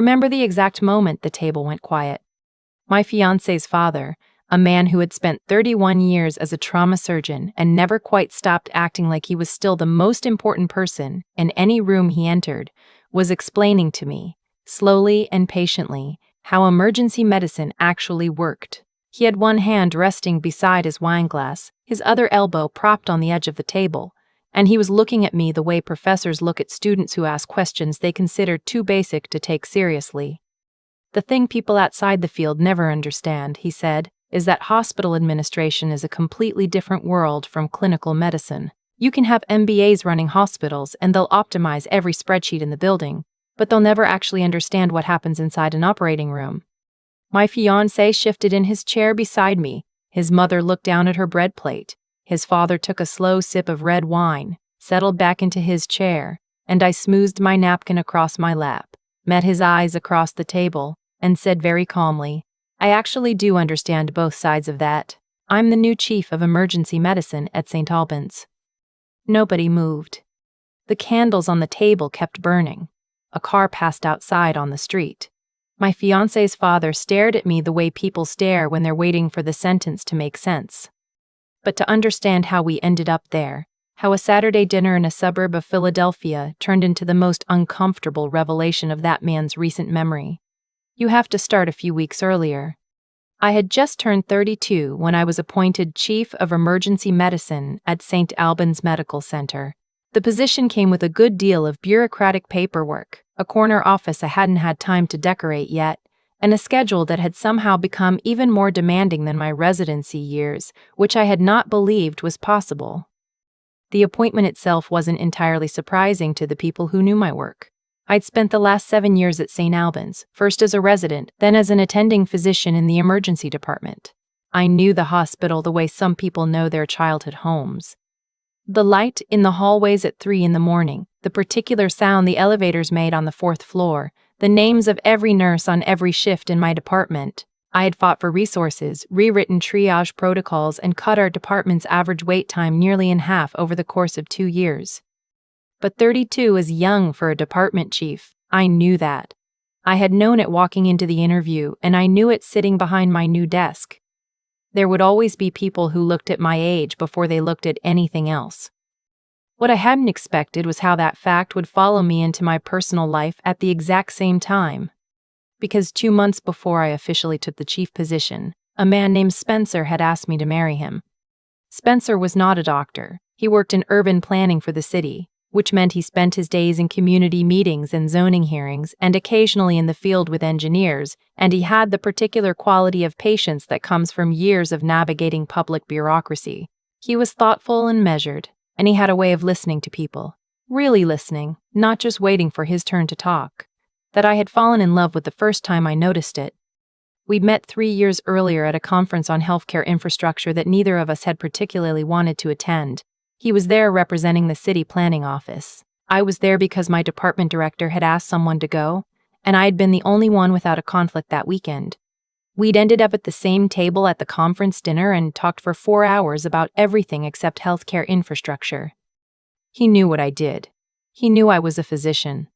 Remember the exact moment the table went quiet. My fiancé's father, a man who had spent 31 years as a trauma surgeon and never quite stopped acting like he was still the most important person in any room he entered, was explaining to me, slowly and patiently, how emergency medicine actually worked. He had one hand resting beside his wineglass, his other elbow propped on the edge of the table, and he was looking at me the way professors look at students who ask questions they consider too basic to take seriously. "The thing people outside the field never understand," he said, "is that hospital administration is a completely different world from clinical medicine. You can have MBAs running hospitals and they'll optimize every spreadsheet in the building, but they'll never actually understand what happens inside an operating room." My fiancé shifted in his chair beside me. His mother looked down at her bread plate. His father took a slow sip of red wine, settled back into his chair, and I smoothed my napkin across my lap, met his eyes across the table, and said very calmly, "I actually do understand both sides of that. I'm the new chief of emergency medicine at St. Albans." Nobody moved. The candles on the table kept burning. A car passed outside on the street. My fiancé's father stared at me the way people stare when they're waiting for the sentence to make sense. But to understand how we ended up there, how a Saturday dinner in a suburb of Philadelphia turned into the most uncomfortable revelation of that man's recent memory, you have to start a few weeks earlier. I had just turned 32 when I was appointed Chief of Emergency Medicine at St. Albans Medical Center. The position came with a good deal of bureaucratic paperwork, a corner office I hadn't had time to decorate yet, and a schedule that had somehow become even more demanding than my residency years, which I had not believed was possible. The appointment itself wasn't entirely surprising to the people who knew my work. I'd spent the last 7 years at St. Albans, first as a resident, then as an attending physician in the emergency department. I knew the hospital the way some people know their childhood homes. The light in the hallways at 3 in the morning, the particular sound the elevators made on the 4th floor, the names of every nurse on every shift in my department. I had fought for resources, rewritten triage protocols, and cut our department's average wait time nearly in half over the course of 2 years. But 32 is young for a department chief. I knew that. I had known it walking into the interview, and I knew it sitting behind my new desk. There would always be people who looked at my age before they looked at anything else. What I hadn't expected was how that fact would follow me into my personal life at the exact same time. Because 2 months before I officially took the chief position, a man named Spencer had asked me to marry him. Spencer was not a doctor. He worked in urban planning for the city, which meant he spent his days in community meetings and zoning hearings and occasionally in the field with engineers, and he had the particular quality of patience that comes from years of navigating public bureaucracy. He was thoughtful and measured, and he had a way of listening to people. Really listening, not just waiting for his turn to talk. That I had fallen in love with the first time I noticed it. We'd met 3 years earlier at a conference on healthcare infrastructure that neither of us had particularly wanted to attend. He was there representing the city planning office. I was there because my department director had asked someone to go, and I had been the only one without a conflict that weekend. We'd ended up at the same table at the conference dinner and talked for 4 hours about everything except healthcare infrastructure. He knew what I did. He knew I was a physician.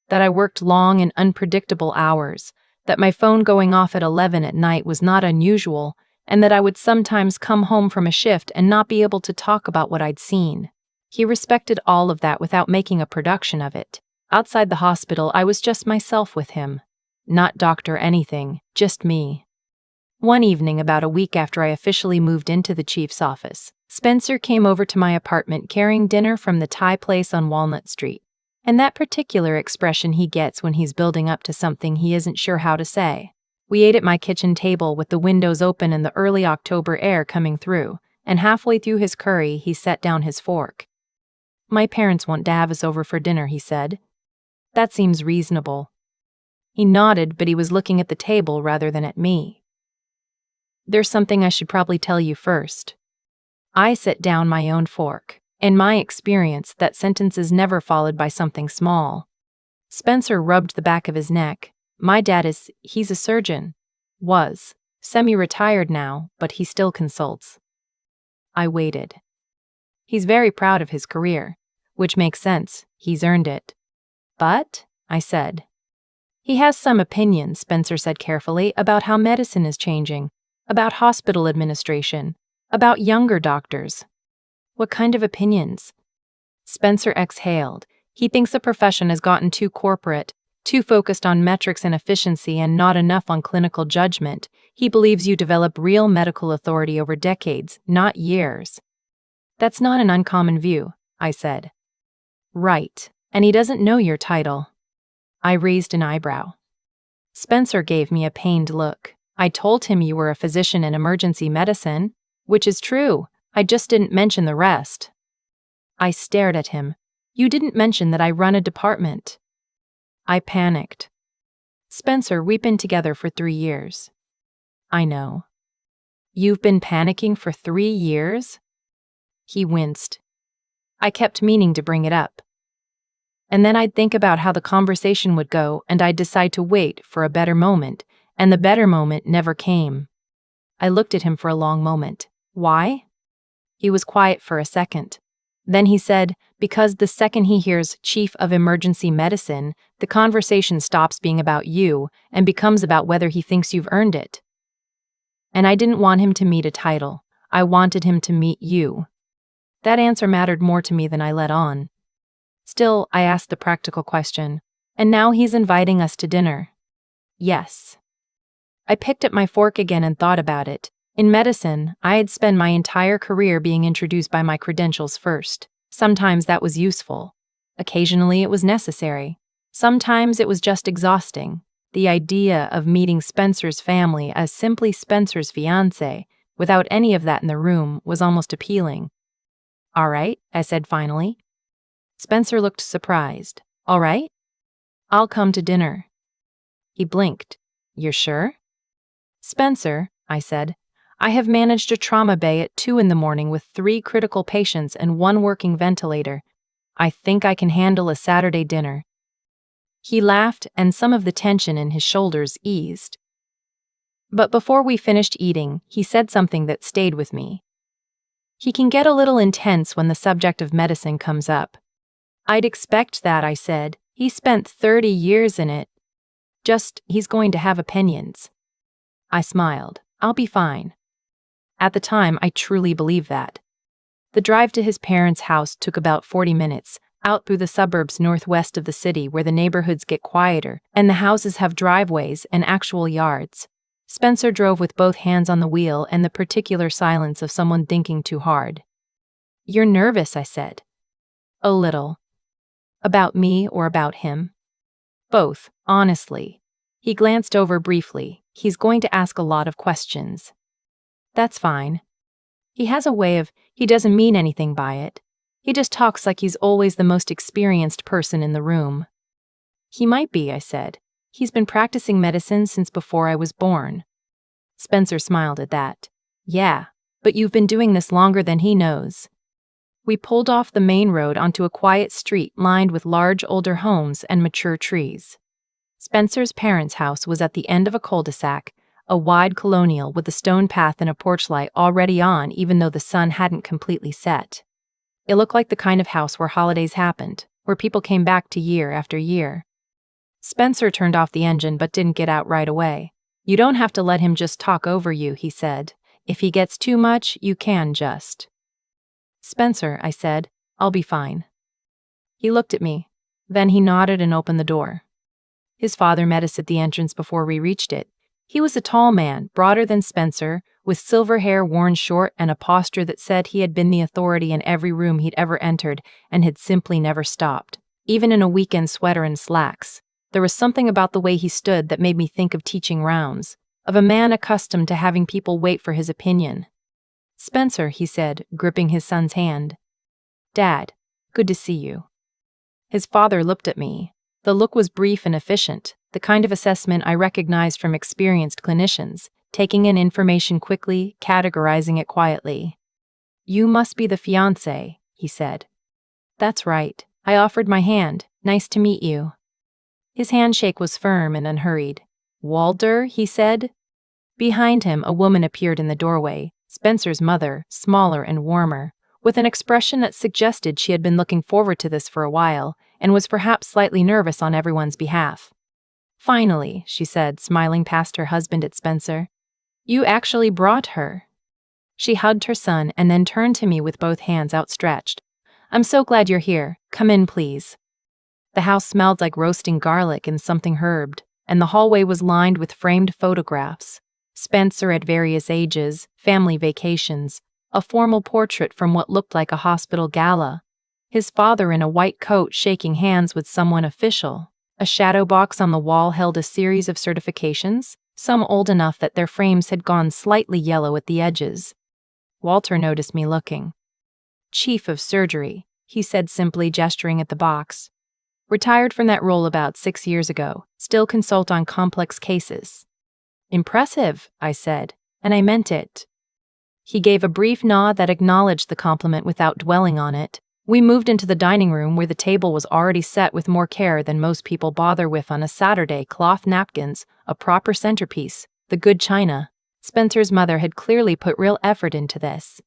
That I worked long and unpredictable hours, that my phone going off at 11 at night was not unusual, and that I would sometimes come home from a shift and not be able to talk about what I'd seen. He respected all of that without making a production of it. Outside the hospital, I was just myself with him. Not doctor anything, just me. One evening, about a week after I officially moved into the chief's office, Spencer came over to my apartment carrying dinner from the Thai place on Walnut Street, and that particular expression he gets when he's building up to something he isn't sure how to say. We ate at my kitchen table with the windows open and the early October air coming through, and halfway through his curry, he set down his fork. "My parents want to have us over for dinner," he said. "That seems reasonable." He nodded, but he was looking at the table rather than at me. "There's something I should probably tell you first." I set down my own fork. In my experience, that sentence is never followed by something small. Spencer rubbed the back of his neck. "My dad he's a surgeon. Was. Semi-retired now, but he still consults." I waited. "He's very proud of his career, which makes sense. He's earned it." "But," I said. He has some opinions, Spencer said carefully, about how medicine is changing, about hospital administration, about younger doctors. What kind of opinions? Spencer exhaled. He thinks the profession has gotten too corporate, too focused on metrics and efficiency and not enough on clinical judgment. He believes you develop real medical authority over decades, not years. That's not an uncommon view, I said. Right, and he doesn't know your title. I raised an eyebrow. Spencer gave me a pained look. I told him you were a physician in emergency medicine, which is true. I just didn't mention the rest. I stared at him. You didn't mention that I run a department. I panicked. Spencer, we've been together for 3 years. I know. You've been panicking for 3 years? He winced. I kept meaning to bring it up. And then I'd think about how the conversation would go, and I'd decide to wait for a better moment, and the better moment never came. I looked at him for a long moment. Why? He was quiet for a second. Then he said, because the second he hears Chief of Emergency Medicine, the conversation stops being about you and becomes about whether he thinks you've earned it. And I didn't want him to meet a title. I wanted him to meet you. That answer mattered more to me than I let on. Still, I asked the practical question, and now he's inviting us to dinner. Yes. I picked up my fork again and thought about it. In medicine, I had spent my entire career being introduced by my credentials first. Sometimes that was useful. Occasionally it was necessary. Sometimes it was just exhausting. The idea of meeting Spencer's family as simply Spencer's fiancé, without any of that in the room, was almost appealing. All right, I said finally. Spencer looked surprised. All right? I'll come to dinner. He blinked. You're sure? Spencer, I said, I have managed a trauma bay at 2 a.m. with 3 critical patients and 1 working ventilator. I think I can handle a Saturday dinner. He laughed, and some of the tension in his shoulders eased. But before we finished eating, he said something that stayed with me. He can get a little intense when the subject of medicine comes up. I'd expect that, I said. He spent 30 years in it. Just, he's going to have opinions. I smiled. I'll be fine. At the time, I truly believed that. The drive to his parents' house took about 40 minutes, out through the suburbs northwest of the city where the neighborhoods get quieter and the houses have driveways and actual yards. Spencer drove with both hands on the wheel and the particular silence of someone thinking too hard. You're nervous, I said. A little. About me or about him? Both, honestly. He glanced over briefly. He's going to ask a lot of questions. That's fine. He has a way of, he doesn't mean anything by it. He just talks like he's always the most experienced person in the room. He might be, I said. He's been practicing medicine since before I was born. Spencer smiled at that. Yeah, but you've been doing this longer than he knows. We pulled off the main road onto a quiet street lined with large older homes and mature trees. Spencer's parents' house was at the end of a cul-de-sac, a wide colonial with a stone path and a porch light already on even though the sun hadn't completely set. It looked like the kind of house where holidays happened, where people came back to year after year. Spencer turned off the engine but didn't get out right away. You don't have to let him just talk over you, he said. If he gets too much, you can just. Spencer, I said, I'll be fine. He looked at me. Then he nodded and opened the door. His father met us at the entrance before we reached it. He was a tall man, broader than Spencer, with silver hair worn short and a posture that said he had been the authority in every room he'd ever entered and had simply never stopped, even in a weekend sweater and slacks. There was something about the way he stood that made me think of teaching rounds, of a man accustomed to having people wait for his opinion. Spencer, he said, gripping his son's hand. Dad, good to see you. His father looked at me. The look was brief and efficient, the kind of assessment I recognized from experienced clinicians, taking in information quickly, categorizing it quietly. You must be the fiancé, he said. That's right. I offered my hand. Nice to meet you. His handshake was firm and unhurried. Walter, he said. Behind him, a woman appeared in the doorway, Spencer's mother, smaller and warmer, with an expression that suggested she had been looking forward to this for a while and was perhaps slightly nervous on everyone's behalf. Finally, she said, smiling past her husband at Spencer. You actually brought her. She hugged her son and then turned to me with both hands outstretched. I'm so glad you're here. Come in, please. The house smelled like roasting garlic and something herbed, and the hallway was lined with framed photographs. Spencer at various ages, family vacations, a formal portrait from what looked like a hospital gala, his father in a white coat shaking hands with someone official. A shadow box on the wall held a series of certifications, some old enough that their frames had gone slightly yellow at the edges. Walter noticed me looking. Chief of Surgery, he said simply, gesturing at the box. Retired from that role about 6 years ago, still consult on complex cases. Impressive, I said, and I meant it. He gave a brief nod that acknowledged the compliment without dwelling on it. We moved into the dining room where the table was already set with more care than most people bother with on a Saturday, cloth napkins, a proper centerpiece, the good china. Spencer's mother had clearly put real effort into this.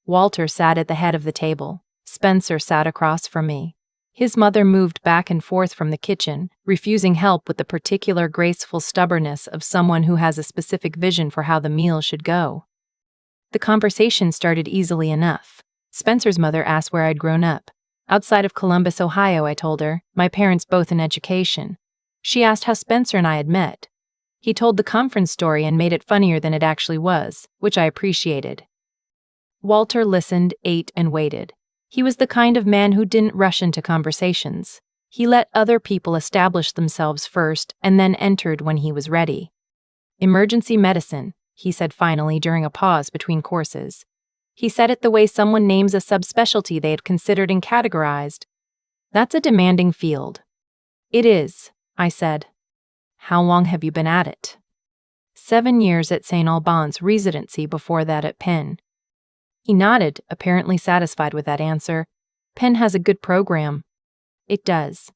Walter sat at the head of the table. Spencer sat across from me. His mother moved back and forth from the kitchen, refusing help with the particular graceful stubbornness of someone who has a specific vision for how the meal should go. The conversation started easily enough. Spencer's mother asked where I'd grown up. Outside of Columbus, Ohio, I told her, my parents both in education. She asked how Spencer and I had met. He told the conference story and made it funnier than it actually was, which I appreciated. Walter listened, ate, and waited. He was the kind of man who didn't rush into conversations. He let other people establish themselves first and then entered when he was ready. Emergency medicine, he said finally during a pause between courses. He said it the way someone names a subspecialty they had considered and categorized. That's a demanding field. It is, I said. How long have you been at it? 7 years at St. Albans residency, before that at Penn. He nodded, apparently satisfied with that answer. Penn has a good program. It does.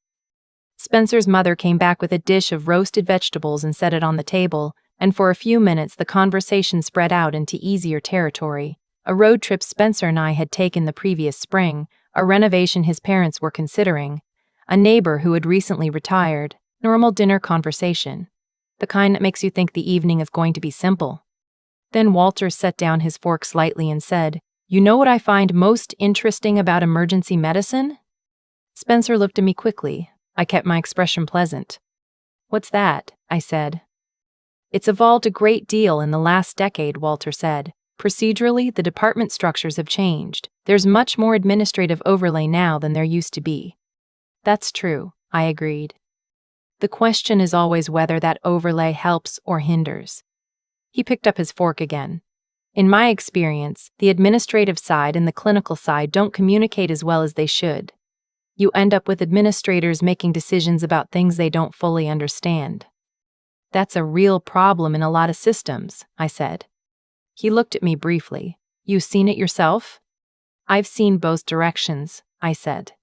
Spencer's mother came back with a dish of roasted vegetables and set it on the table, and for a few minutes the conversation spread out into easier territory. A road trip Spencer and I had taken the previous spring, a renovation his parents were considering, a neighbor who had recently retired, normal dinner conversation. The kind that makes you think the evening is going to be simple. Then Walter set down his fork slightly and said, You know what I find most interesting about emergency medicine? Spencer looked at me quickly. I kept my expression pleasant. What's that? I said. It's evolved a great deal in the last decade, Walter said. Procedurally, the department structures have changed. There's much more administrative overlay now than there used to be. That's true, I agreed. The question is always whether that overlay helps or hinders. He picked up his fork again. In my experience, the administrative side and the clinical side don't communicate as well as they should. You end up with administrators making decisions about things they don't fully understand. That's a real problem in a lot of systems, I said. He looked at me briefly. You seen it yourself? I've seen both directions, I said.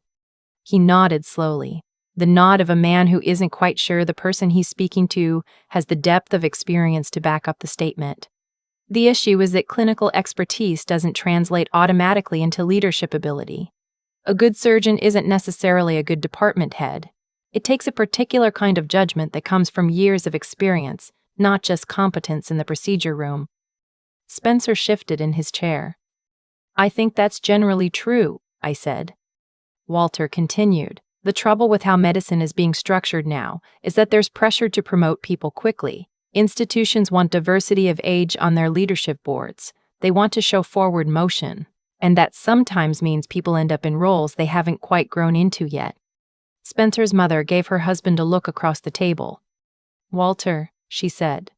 He nodded slowly. The nod of a man who isn't quite sure the person he's speaking to has the depth of experience to back up the statement. The issue is that clinical expertise doesn't translate automatically into leadership ability. A good surgeon isn't necessarily a good department head. It takes a particular kind of judgment that comes from years of experience, not just competence in the procedure room. Spencer shifted in his chair. I think that's generally true, I said. Walter continued. The trouble with how medicine is being structured now is that there's pressure to promote people quickly. Institutions want diversity of age on their leadership boards. They want to show forward motion. And that sometimes means people end up in roles they haven't quite grown into yet. Spencer's mother gave her husband a look across the table. Walter, she said.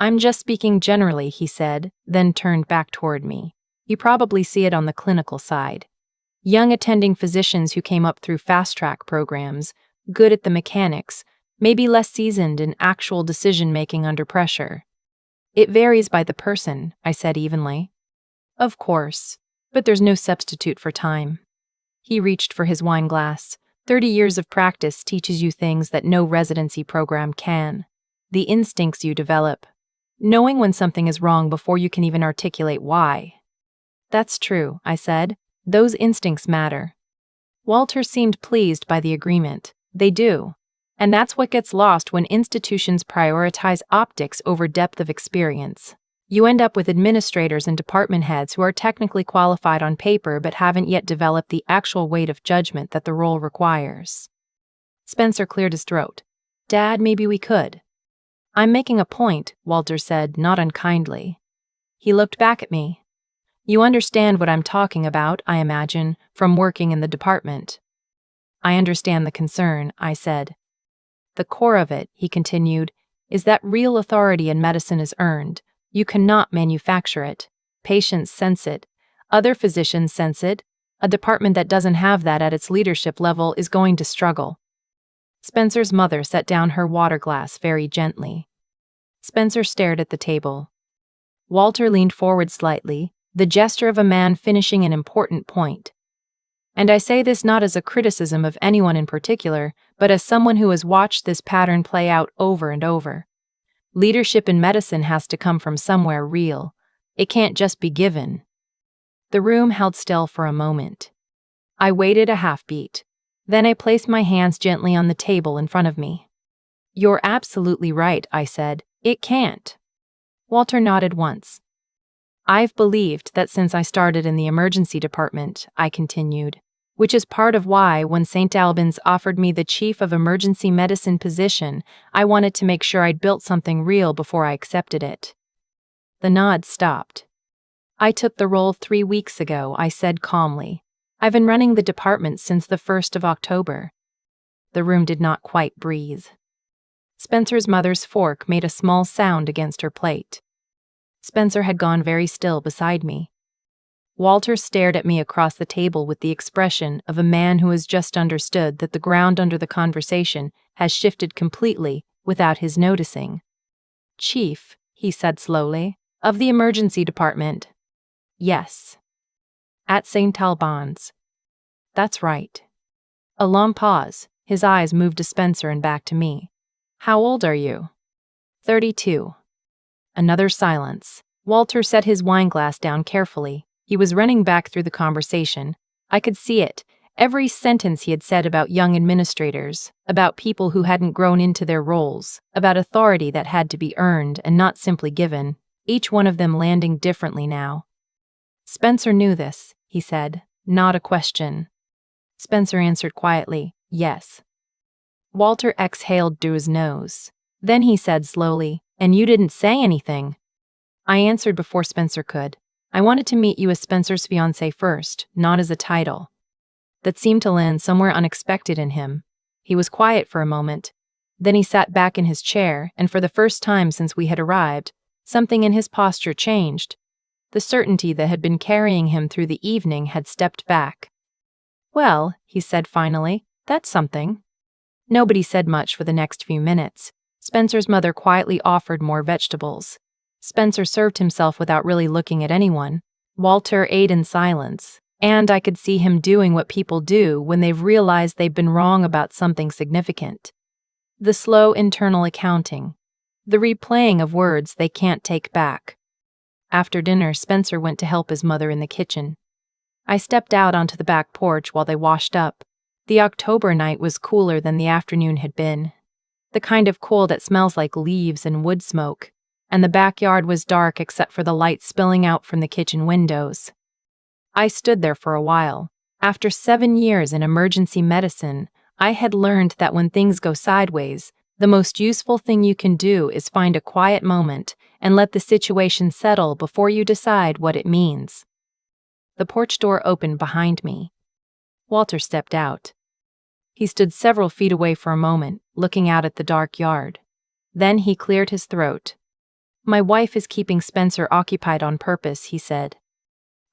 I'm just speaking generally, he said, then turned back toward me. You probably see it on the clinical side. Young attending physicians who came up through fast-track programs, good at the mechanics, maybe less seasoned in actual decision-making under pressure. It varies by the person, I said evenly. Of course, but there's no substitute for time. He reached for his wine glass. 30 years of practice teaches you things that no residency program can. The instincts you develop. Knowing when something is wrong before you can even articulate why. That's true, I said. Those instincts matter. Walter seemed pleased by the agreement. They do. And that's what gets lost when institutions prioritize optics over depth of experience. You end up with administrators and department heads who are technically qualified on paper but haven't yet developed the actual weight of judgment that the role requires. Spencer cleared his throat. Dad, maybe we could. I'm making a point, Walter said, not unkindly. He looked back at me. You understand what I'm talking about, I imagine, from working in the department. I understand the concern, I said. The core of it, he continued, is that real authority in medicine is earned. You cannot manufacture it. Patients sense it. Other physicians sense it. A department that doesn't have that at its leadership level is going to struggle. Spencer's mother set down her water glass very gently. Spencer stared at the table. Walter leaned forward slightly, the gesture of a man finishing an important point. And I say this not as a criticism of anyone in particular, but as someone who has watched this pattern play out over and over. Leadership in medicine has to come from somewhere real. It can't just be given. The room held still for a moment. I waited a half beat. Then I placed my hands gently on the table in front of me. You're absolutely right, I said. It can't. Walter nodded once. I've believed that since I started in the emergency department, I continued, which is part of why when St. Albans offered me the chief of emergency medicine position, I wanted to make sure I'd built something real before I accepted it. The nod stopped. I took the role 3 weeks ago, I said calmly. I've been running the department since the 1st of October. The room did not quite breathe. Spencer's mother's fork made a small sound against her plate. Spencer had gone very still beside me. Walter stared at me across the table with the expression of a man who has just understood that the ground under the conversation has shifted completely without his noticing. Chief, he said slowly, of the emergency department. Yes. At St. Albans. That's right. A long pause. His eyes moved to Spencer and back to me. How old are you? 32. Another silence. Walter set his wineglass down carefully. He was running back through the conversation. I could see it. Every sentence he had said about young administrators, about people who hadn't grown into their roles, about authority that had to be earned and not simply given, each one of them landing differently now. Spencer knew this, he said, not a question. Spencer answered quietly, yes. Walter exhaled through his nose. Then he said slowly, and you didn't say anything. I answered before Spencer could. I wanted to meet you as Spencer's fiancé first, not as a title. That seemed to land somewhere unexpected in him. He was quiet for a moment. Then he sat back in his chair, and for the first time since we had arrived, something in his posture changed. The certainty that had been carrying him through the evening had stepped back. Well, he said finally, that's something. Nobody said much for the next few minutes. Spencer's mother quietly offered more vegetables. Spencer served himself without really looking at anyone. Walter ate in silence, and I could see him doing what people do when they've realized they've been wrong about something significant. The slow internal accounting. The replaying of words they can't take back. After dinner, Spencer went to help his mother in the kitchen. I stepped out onto the back porch while they washed up. The October night was cooler than the afternoon had been. The kind of cool that smells like leaves and wood smoke, and the backyard was dark except for the light spilling out from the kitchen windows. I stood there for a while. After 7 years in emergency medicine, I had learned that when things go sideways, the most useful thing you can do is find a quiet moment and let the situation settle before you decide what it means. The porch door opened behind me. Walter stepped out. He stood several feet away for a moment, looking out at the dark yard. Then he cleared his throat. My wife is keeping Spencer occupied on purpose, he said.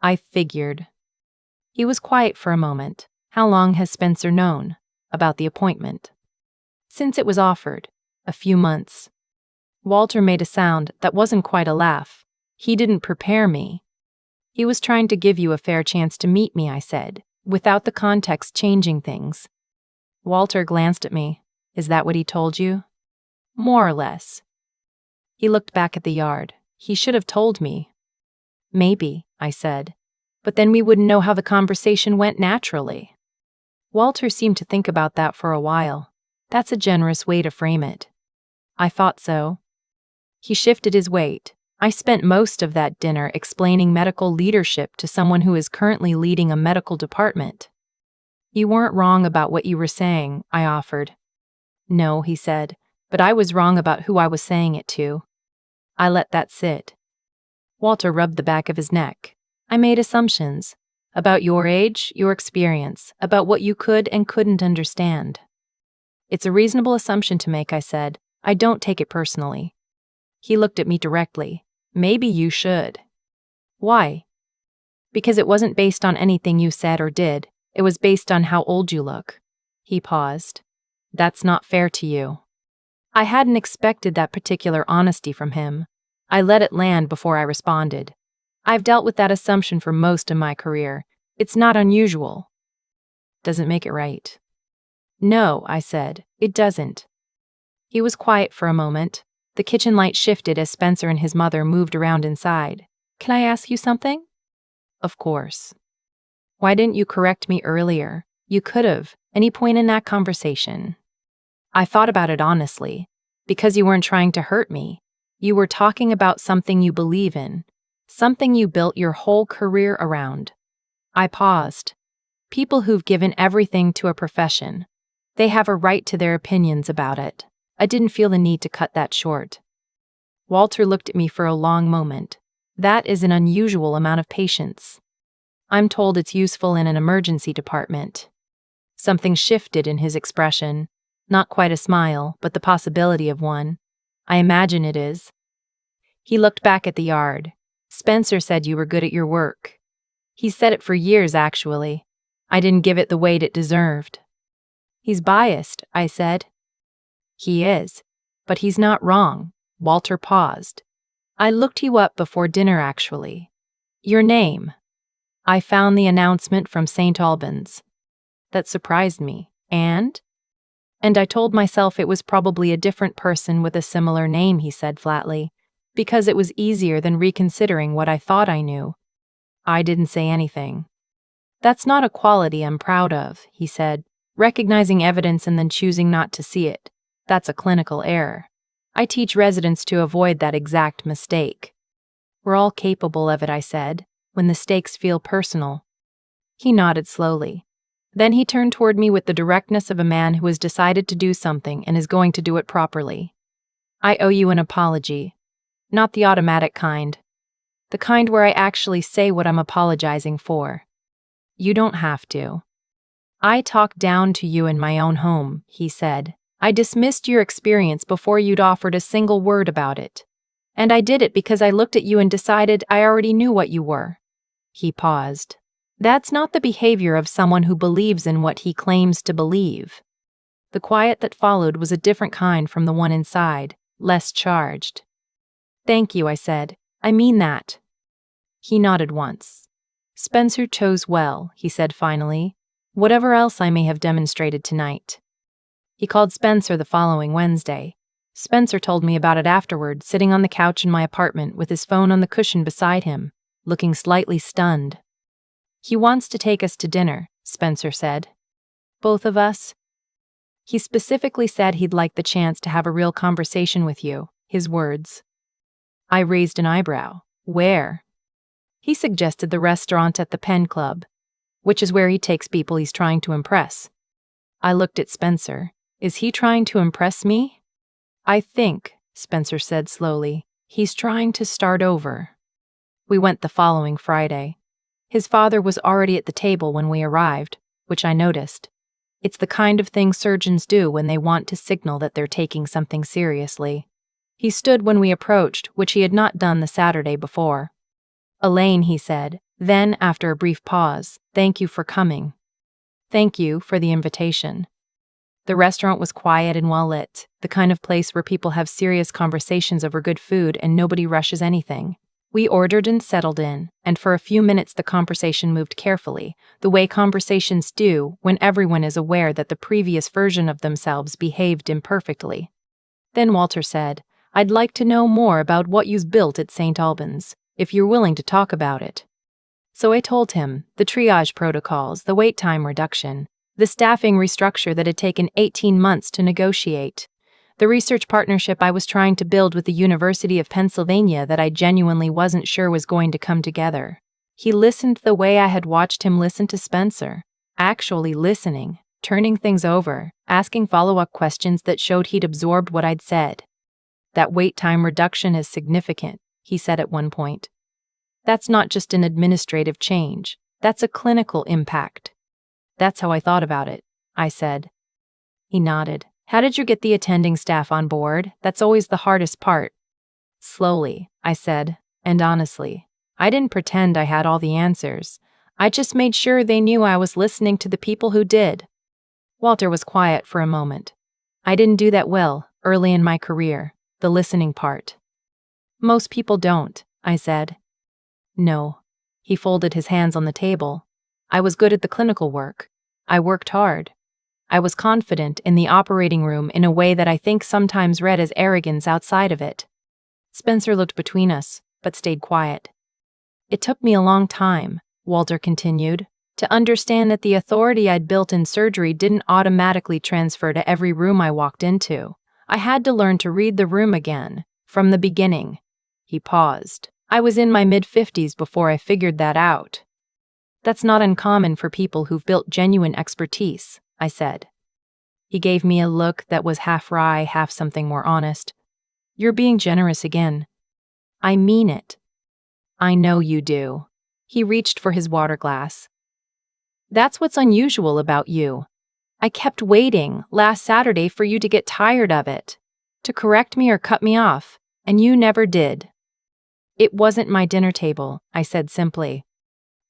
I figured. He was quiet for a moment. How long has Spencer known about the appointment? Since it was offered. A few months. Walter made a sound that wasn't quite a laugh. He didn't prepare me. He was trying to give you a fair chance to meet me, I said, without the context changing things. Walter glanced at me. Is that what he told you? More or less. He looked back at the yard. He should have told me. Maybe, I said. But then we wouldn't know how the conversation went naturally. Walter seemed to think about that for a while. That's a generous way to frame it. I thought so. He shifted his weight. I spent most of that dinner explaining medical leadership to someone who is currently leading a medical department. You weren't wrong about what you were saying, I offered. No, he said, but I was wrong about who I was saying it to. I let that sit. Walter rubbed the back of his neck. I made assumptions. About your age, your experience, about what you could and couldn't understand. It's a reasonable assumption to make, I said. I don't take it personally. He looked at me directly. Maybe you should. Why? Because it wasn't based on anything you said or did. It was based on how old you look. He paused. That's not fair to you. I hadn't expected that particular honesty from him. I let it land before I responded. I've dealt with that assumption for most of my career. It's not unusual. Doesn't make it right. No, I said, it doesn't. He was quiet for a moment. The kitchen light shifted as Spencer and his mother moved around inside. Can I ask you something? Of course. Why didn't you correct me earlier? You could have, any point in that conversation. I thought about it honestly. Because you weren't trying to hurt me. You were talking about something you believe in. Something you built your whole career around. I paused. People who've given everything to a profession. They have a right to their opinions about it. I didn't feel the need to cut that short. Walter looked at me for a long moment. That is an unusual amount of patience. I'm told it's useful in an emergency department. Something shifted in his expression. Not quite a smile, but the possibility of one. I imagine it is. He looked back at the yard. Spencer said you were good at your work. He said it for years, actually. I didn't give it the weight it deserved. He's biased, I said. He is. But he's not wrong. Walter paused. I looked you up before dinner, actually. Your name. I found the announcement from St. Albans. That surprised me. And I told myself it was probably a different person with a similar name, he said flatly, because it was easier than reconsidering what I thought I knew. I didn't say anything. That's not a quality I'm proud of, he said, recognizing evidence and then choosing not to see it. That's a clinical error. I teach residents to avoid that exact mistake. We're all capable of it, I said, when the stakes feel personal. He nodded slowly. Then he turned toward me with the directness of a man who has decided to do something and is going to do it properly. I owe you an apology. Not the automatic kind. The kind where I actually say what I'm apologizing for. You don't have to. I talked down to you in my own home, he said. I dismissed your experience before you'd offered a single word about it. And I did it because I looked at you and decided I already knew what you were. He paused. That's not the behavior of someone who believes in what he claims to believe. The quiet that followed was a different kind from the one inside, less charged. Thank you, I said. I mean that. He nodded once. Spencer chose well, he said finally, whatever else I may have demonstrated tonight. He called Spencer the following Wednesday. Spencer told me about it afterward, sitting on the couch in my apartment with his phone on the cushion beside him, looking slightly stunned. He wants to take us to dinner, Spencer said. Both of us? He specifically said he'd like the chance to have a real conversation with you, his words. I raised an eyebrow. Where? He suggested the restaurant at the Pen Club, which is where he takes people he's trying to impress. I looked at Spencer. Is he trying to impress me? I think, Spencer said slowly, he's trying to start over. We went the following Friday. His father was already at the table when we arrived, which I noticed. It's the kind of thing surgeons do when they want to signal that they're taking something seriously. He stood when we approached, which he had not done the Saturday before. Elaine, he said, then, after a brief pause, thank you for coming. Thank you for the invitation. The restaurant was quiet and well lit, the kind of place where people have serious conversations over good food and nobody rushes anything. We ordered and settled in, and for a few minutes the conversation moved carefully, the way conversations do when everyone is aware that the previous version of themselves behaved imperfectly. Then Walter said, I'd like to know more about what you've built at St. Albans, if you're willing to talk about it. So I told him, the triage protocols, the wait time reduction, The staffing restructure that had taken 18 months to negotiate. The research partnership I was trying to build with the University of Pennsylvania that I genuinely wasn't sure was going to come together. He listened the way I had watched him listen to Spencer. Actually listening, turning things over, asking follow-up questions that showed he'd absorbed what I'd said. That wait time reduction is significant, he said at one point. That's not just an administrative change, that's a clinical impact. That's how I thought about it, I said. He nodded. How did you get the attending staff on board? That's always the hardest part. Slowly, I said, and honestly. I didn't pretend I had all the answers. I just made sure they knew I was listening to the people who did. Walter was quiet for a moment. I didn't do that well, early in my career, the listening part. Most people don't, I said. No. He folded his hands on the table. I was good at the clinical work. I worked hard. I was confident in the operating room in a way that I think sometimes read as arrogance outside of it. Spencer looked between us, but stayed quiet. It took me a long time, Walter continued, to understand that the authority I'd built in surgery didn't automatically transfer to every room I walked into. I had to learn to read the room again, from the beginning. He paused. I was in my mid-50s before I figured that out. That's not uncommon for people who've built genuine expertise, I said. He gave me a look that was half wry, half something more honest. You're being generous again. I mean it. I know you do. He reached for his water glass. That's what's unusual about you. I kept waiting last Saturday for you to get tired of it, to correct me or cut me off, and you never did. It wasn't my dinner table, I said simply.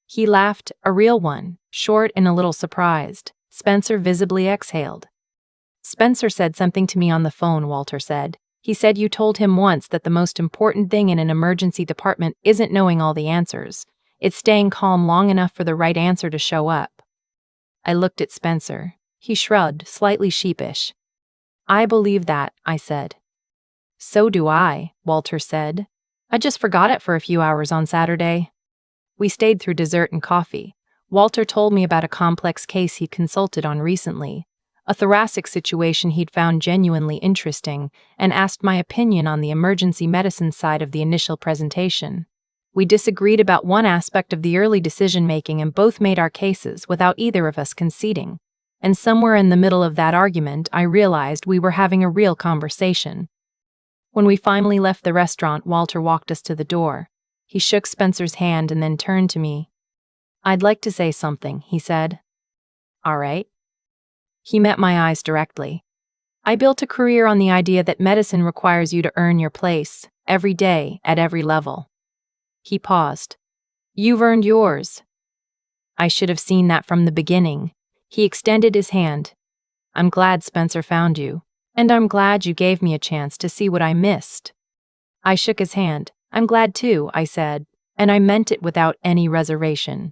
He laughed, a real one, short and a little surprised. Spencer visibly exhaled. Spencer said something to me on the phone, Walter said. He said you told him once that the most important thing in an emergency department isn't knowing all the answers. It's staying calm long enough for the right answer to show up. I looked at Spencer. He shrugged, slightly sheepish. I believe that, I said. So do I, Walter said. I just forgot it for a few hours on Saturday. We stayed through dessert and coffee. Walter told me about a complex case he consulted on recently, a thoracic situation he'd found genuinely interesting, and asked my opinion on the emergency medicine side of the initial presentation. We disagreed about one aspect of the early decision-making and both made our cases without either of us conceding. And somewhere in the middle of that argument, I realized we were having a real conversation. When we finally left the restaurant, Walter walked us to the door. He shook Spencer's hand and then turned to me. I'd like to say something, he said. All right. He met my eyes directly. I built a career on the idea that medicine requires you to earn your place, every day, at every level. He paused. You've earned yours. I should have seen that from the beginning. He extended his hand. I'm glad Spencer found you, and I'm glad you gave me a chance to see what I missed. I shook his hand. I'm glad too, I said, and I meant it without any reservation.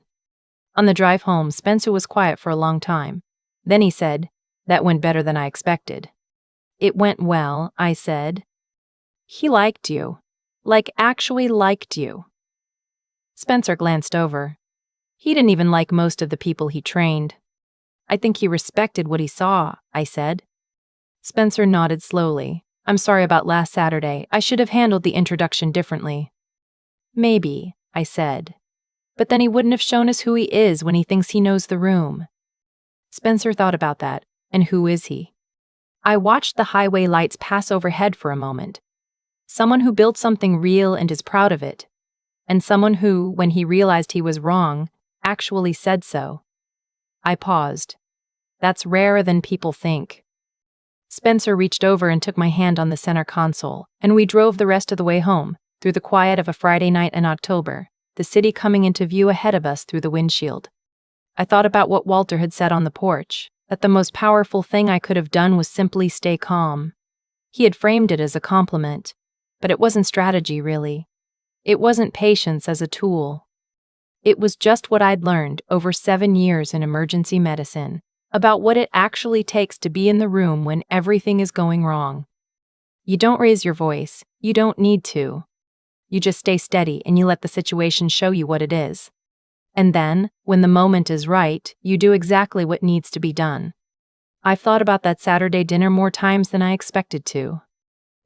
On the drive home, Spencer was quiet for a long time. Then he said, that went better than I expected. It went well, I said. He liked you. Like actually liked you. Spencer glanced over. He didn't even like most of the people he trained. I think he respected what he saw, I said. Spencer nodded slowly. I'm sorry about last Saturday. I should have handled the introduction differently. Maybe, I said. But then he wouldn't have shown us who he is when he thinks he knows the room. Spencer thought about that. And who is he? I watched the highway lights pass overhead for a moment. Someone who built something real and is proud of it. And someone who, when he realized he was wrong, actually said so. I paused. That's rarer than people think. Spencer reached over and took my hand on the center console, and we drove the rest of the way home, through the quiet of a Friday night in October, the city coming into view ahead of us through the windshield. I thought about what Walter had said on the porch, that the most powerful thing I could have done was simply stay calm. He had framed it as a compliment, but it wasn't strategy, really. It wasn't patience as a tool. It was just what I'd learned over 7 years in emergency medicine, about what it actually takes to be in the room when everything is going wrong. You don't raise your voice, you don't need to. You just stay steady and you let the situation show you what it is. And then, when the moment is right, you do exactly what needs to be done. I've thought about that Saturday dinner more times than I expected to.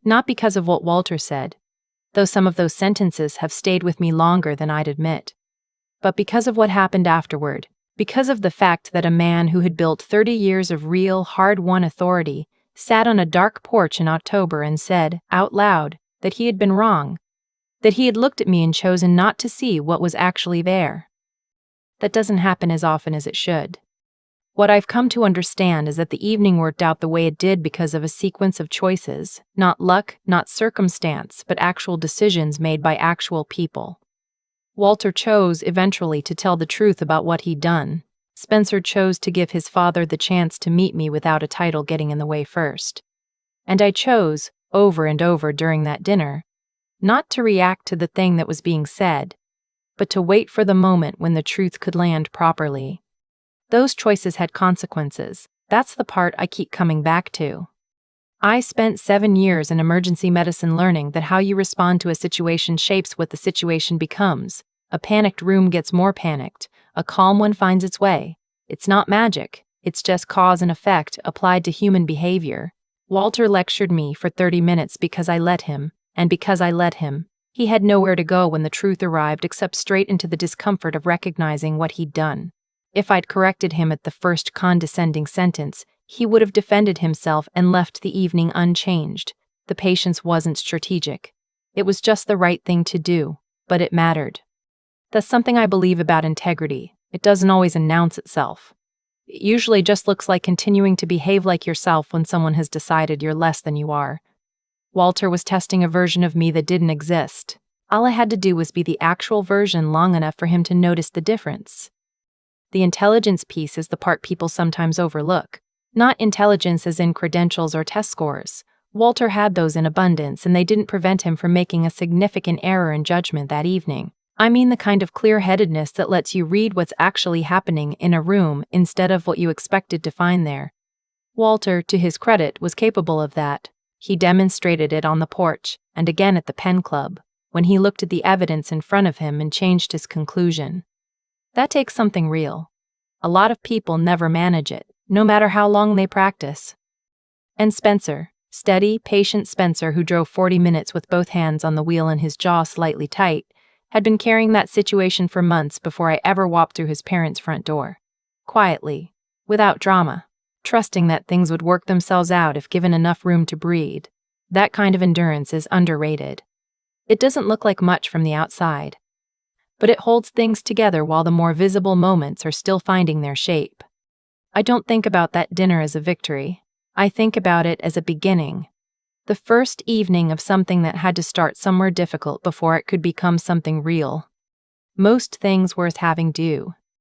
Not because of what Walter said, though some of those sentences have stayed with me longer than I'd admit, but because of what happened afterward, because of the fact that a man who had built 30 years of real, hard-won authority sat on a dark porch in October and said, out loud, that he had been wrong, that he had looked at me and chosen not to see what was actually there. That doesn't happen as often as it should. What I've come to understand is that the evening worked out the way it did because of a sequence of choices, not luck, not circumstance, but actual decisions made by actual people. Walter chose, eventually, to tell the truth about what he'd done. Spencer chose to give his father the chance to meet me without a title getting in the way first. And I chose, over and over during that dinner, not to react to the thing that was being said, but to wait for the moment when the truth could land properly. Those choices had consequences. That's the part I keep coming back to. I spent 7 years in emergency medicine learning that how you respond to a situation shapes what the situation becomes. A panicked room gets more panicked. A calm one finds its way. It's not magic. It's just cause and effect applied to human behavior. Walter lectured me for 30 minutes because I let him, and because I let him, he had nowhere to go when the truth arrived except straight into the discomfort of recognizing what he'd done. If I'd corrected him at the first condescending sentence, he would have defended himself and left the evening unchanged. The patience wasn't strategic. It was just the right thing to do, but it mattered. That's something I believe about integrity. It doesn't always announce itself. It usually just looks like continuing to behave like yourself when someone has decided you're less than you are. Walter was testing a version of me that didn't exist. All I had to do was be the actual version long enough for him to notice the difference. The intelligence piece is the part people sometimes overlook. Not intelligence as in credentials or test scores. Walter had those in abundance, and they didn't prevent him from making a significant error in judgment that evening. I mean the kind of clear-headedness that lets you read what's actually happening in a room instead of what you expected to find there. Walter, to his credit, was capable of that. He demonstrated it on the porch, and again at the pen club, when he looked at the evidence in front of him and changed his conclusion. That takes something real. A lot of people never manage it, no matter how long they practice. And Spencer, steady, patient Spencer who drove 40 minutes with both hands on the wheel and his jaw slightly tight, had been carrying that situation for months before I ever walked through his parents' front door. Quietly, without drama, trusting that things would work themselves out if given enough room to breathe. That kind of endurance is underrated. It doesn't look like much from the outside, but it holds things together while the more visible moments are still finding their shape. I don't think about that dinner as a victory. I think about it as a beginning. The first evening of something that had to start somewhere difficult before it could become something real. Most things worth having do.